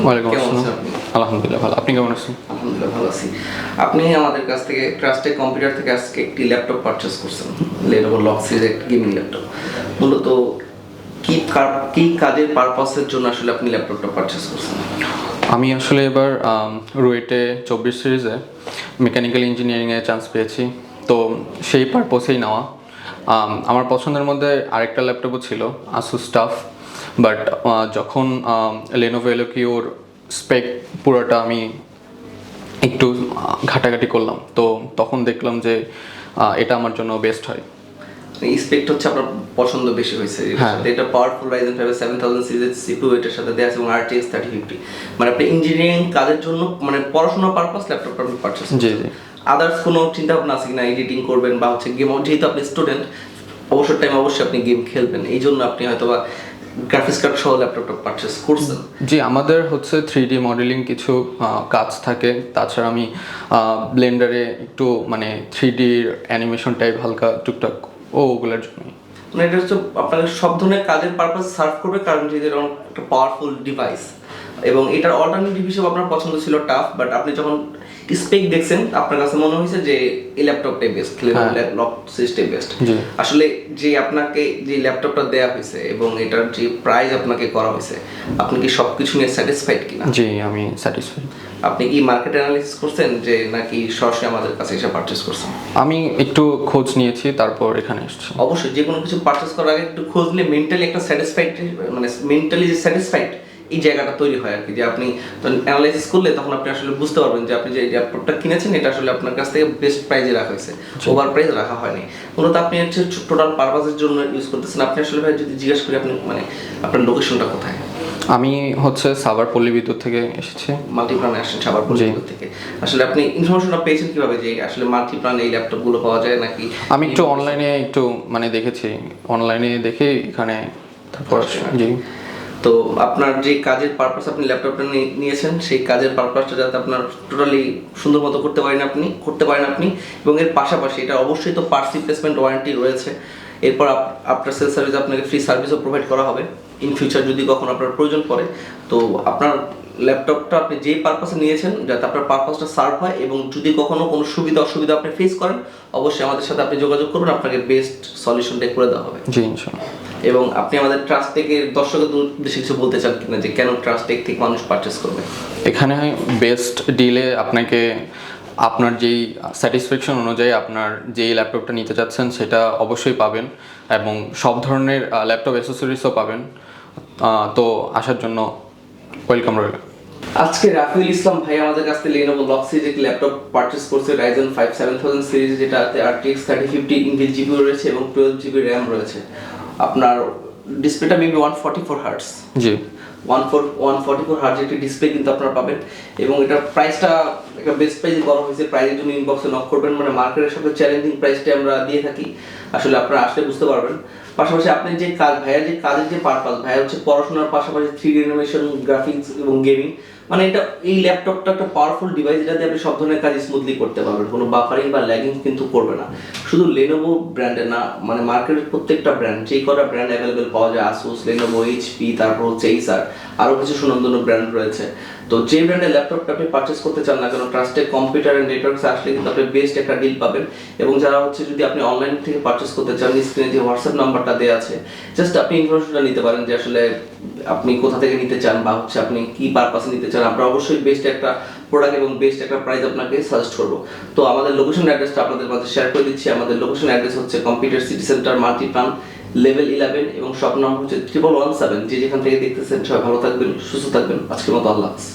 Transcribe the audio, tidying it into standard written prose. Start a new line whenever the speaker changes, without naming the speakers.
ওয়ালাইকুম
কেমন
আসসালাম।
আছেন আপনি?
আলহামদুলিল্লাহ ভালো। আপনি কেমন আছেন?
আলহামদুলিল্লাহ ভালো আছি। আপনি আমাদের কাছ থেকে ট্রাস্টেড কম্পিউটার থেকে আজকে একটি ল্যাপটপ পারচেজ করছেন, Lenovo Log Series একটি গেমিং ল্যাপটপ। মূলত কি কাজের পারপাসের জন্য আসলে আপনি ল্যাপটপটা পারচেজ করছেন?
আমি আসলে এবার রুয়েটে 24 সিরিজে মেকানিক্যাল ইঞ্জিনিয়ারিংয়ে চান্স পেয়েছি, তো সেই পারপসেই নেওয়া। আমার পছন্দের মধ্যে আরেকটা ল্যাপটপও ছিল, আসুস টাফ, বাট যখন লেনোভো এলো কি ওর স্পেক পুরোটা আমি একটু ঘাটাঘাটি করলাম, তো তখন দেখলাম যে এটা আমার জন্য বেস্ট হয়।
স্পেক্ট হচ্ছে আপনার পছন্দ বেশি হয়েছে।
হ্যাঁ।
এটা পাওয়ারফুল Ryzen 5 7000 সিরিজের CPU এটার সাথে দেয়া আছে এবং RTX 3050। মানে আপনি ইঞ্জিনিয়ারিং কাজের জন্য মানে পড়াশোনার পারপাস ল্যাপটপটা আপনি পারচেজ
জি
করছেন।
জি।
আদার্স কোনো চিন্তা ভাবনা আছে কিনা এডিটিং করবেন বা হচ্ছে গেম, যেহেতু আপনি স্টুডেন্ট অবসর টাইম অবশ্যই আপনি গেম খেলবেন, এই জন্য আপনি হয়তোবা গ্রাফিক্স কার্ড সহ ল্যাপটপটা পারচেজ করছেন?
জি, আমাদের হচ্ছে 3D মডেলিং কিছু কাজ থাকে, তাছাড়া আমি ব্লেন্ডারে একটু মানে 3D অ্যানিমেশন টাইপ হালকা টুকটাক ওগুলোর জন্যই।
মানে এটা হচ্ছে আপনাদের সব ধরনের কাজের পারপাস সার্ভ করবে, কারণ যেহেতু এটা একটা পাওয়ারফুল ডিভাইস এবং এটার অল্টারনেটিভ হিসেবে আপনার পছন্দ ছিল টাফ, বাট আপনি যখন স্পেক দেখছেন আপনার কাছে মনে হয়েছে যে এই ল্যাপটপটাই বেস্ট, লক সিরিজটাই বেস্ট। আসলে যে আপনাকে যে ল্যাপটপটা দেয়া হয়েছে এবং এটার যে প্রাইস আপনাকে করা হয়েছে, আপনি কি সব কিছু নিয়ে স্যাটিসফাইড কিনা?
জি, আমি স্যাটিসফাইড।
আপনি কি মার্কেট অ্যানালিসিস করছেন যে নাকি সরাসরি আমাদের কাছে এসে পারচেজ করছেন?
আমি একটু খোঁজ নিয়েছি, তারপর এখানে এসেছি।
অবশ্যই যে কোনো কিছু পারচেজ করার আগে একটু খোঁজ নিলে মেন্টালি একটা স্যাটিসফাইড, মানে মেন্টালি যে স্যাটিসফাইড এই জায়গাটা তৈরি হয় আর কি, যে আপনি অ্যানালাইসিস করলে তখন আপনি আসলে বুঝতে পারবেন যে আপনি যে ল্যাপটপটা কিনেছেন এটা আসলে আপনার কাছ থেকে বেস্ট প্রাইজে রাখা হয়েছে, ওভার প্রাইস রাখা হয়নি। মূলত আপনি হচ্ছে টোটাল পারপাসের জন্য ইউজ করতেছেন। আপনি আসলে ভাই যদি জিজ্ঞেস করি আপনি মানে আপনার লোকেশনটা কোথায়?
আমি হচ্ছে সাভার পল্লী বিদ্যুৎ থেকে এসেছি।
মাল্টিপ্লানে আসছেন সাভার পল্লী থেকে। আসলে আপনি ইনফরমেশনটা পেয়েছেন কিভাবে যে আসলে মাল্টিপ্লানে এই ল্যাপটপগুলো পাওয়া যায় নাকি?
আমি একটু অনলাইনে একটু মানে দেখেছি, অনলাইনে দেখে এখানে তারপর জি।
তো আপনার যে কাজের পারপাস আপনি ল্যাপটপটা নিয়েছেন সেই কাজের পারপাসটা যাতে আপনার টোটালি সুন্দর মতো করতে পারেন আপনি এবং এর পাশাপাশি এটা অবশ্যই তো পার্টস রিপ্লেসমেন্ট ওয়ারেন্টি রয়েছে। এরপর আফটার সেল সার্ভিস আপনাকে ফ্রি সার্ভিসও প্রোভাইড করা হবে ইন ফিউচার যদি কখনো আপনার প্রয়োজন পড়ে। তো আপনার ল্যাপটপটা আপনি যেই পারপাসে নিয়েছেন যাতে আপনার পারপাসটা সার্ভ হয় এবং যদি কখনো কোনো সুবিধা অসুবিধা আপনি ফেস করেন অবশ্যই আমাদের সাথে আপনি যোগাযোগ করবেন, আপনাকে বেস্ট সলিউশনটা করে দেওয়া হবে।
জি ইনশাআল্লাহ।
এবং আপনি আমাদের ট্রাস্টেকের দর্শকদের উদ্দেশ্যে কিছু বলতে চান কিনা যে কেন ট্রাস্টেক থেকে মানুষ পারচেস করবে?
এখানে বেস্ট ডিলে আপনাকে আপনার যেই স্যাটিসফ্যাকশন অনুযায়ী আপনার যেই ল্যাপটপটা নিতে চাচ্ছেন সেটা অবশ্যই পাবেন এবং সব ধরনের ল্যাপটপ অ্যাসেসরিজও পাবেন, তো আসার জন্য ওয়েলকাম রইল।
আজকে রাফিউল ইসলাম ভাই আমাদের কাছ থেকে Lenovo Log Series একটি ল্যাপটপ পারচেস করছে, Ryzen 5 7000 সিরিজ, যেটাতে RTX 3050 ইনবিল্ট জিপিইউ রয়েছে এবং 12GB RAM রয়েছে। আপনার ডিসপ্লেটা মেবি 144 হার্টজ।
জি।
144 হার্টজ একটি ডিসপ্লে কিন্তু আপনারা পাবেন এবং এটার প্রাইসটা একটা বেস্ট প্রাইসে করা হয়েছে। প্রাইসের জন্য ইনবক্সে নক করবেন, মানে মার্কেটের সাথে চ্যালেঞ্জিং প্রাইসটা আমরা দিয়ে থাকি, আসলে আপনারা আসলে বুঝতে পারবেন। পাশাপাশি আপনি যে ভাইয়ার যে কাজের যে পারপাস, ভাইয়া হচ্ছে পড়াশোনার পাশাপাশি 3D অ্যানিমেশন, গ্রাফিক্স এবং গেমিং, মানে এটা এই ল্যাপটপটা একটা পাওয়ারফুল ডিভাইস যেটাতে আপনি সব ধরনের কাজ স্মুথলি করতে পারবেন, কোনো বাফারিং বা ল্যাগিং কিন্তু করবে না। শুধু Lenovo ব্র্যান্ডের না, মানে মার্কেটের প্রত্যেকটা ব্র্যান্ড, যেই কটা ব্র্যান্ড অ্যাভেলেবেল পাওয়া যায়, আসুস, Lenovo, HP, তারপর হচ্ছে Acer, আরও কিছু সুনামধন্য ব্র্যান্ড রয়েছে। তো যে ব্র্যান্ডের ল্যাপটপটা আপনি পারচেস করতে চান না কেন, ট্রাস্টেড কম্পিউটার অ্যান্ড নেটওয়ার্কসে আসলে কিন্তু আপনি বেস্ট একটা ডিল পাবেন। এবং যারা হচ্ছে যদি আপনি অনলাইন থেকে পারচেস করতে চান, স্ক্রিনে যে হোয়াটসঅ্যাপ নাম্বারটা দেওয়া আছে, জাস্ট আপনি ইনফরমেশনটা নিতে পারেন যে আসলে আপনি কোথা থেকে নিতে চান বা হচ্ছে আপনি কি পারপাসে নিতে চান। আমরা অবশ্যই বেস্ট একটা প্রোডাক্ট এবং বেস্ট একটা প্রাইস আপনাকে সাজেস্ট করবো। তো আমাদের লোকেশন অ্যাড্রেসটা আপনাদের মাঝে শেয়ার করে দিচ্ছি। আমাদের লোকেশন অ্যাড্রেস হচ্ছে computer city centre, Multiplan, level 11 এবং শপ নম্বর হচ্ছে 1117। যে যেখান থেকে দেখতেছেন সবাই ভালো থাকবেন, সুস্থ থাকবেন। আজকের মতো আল্লাহ হাফেজ।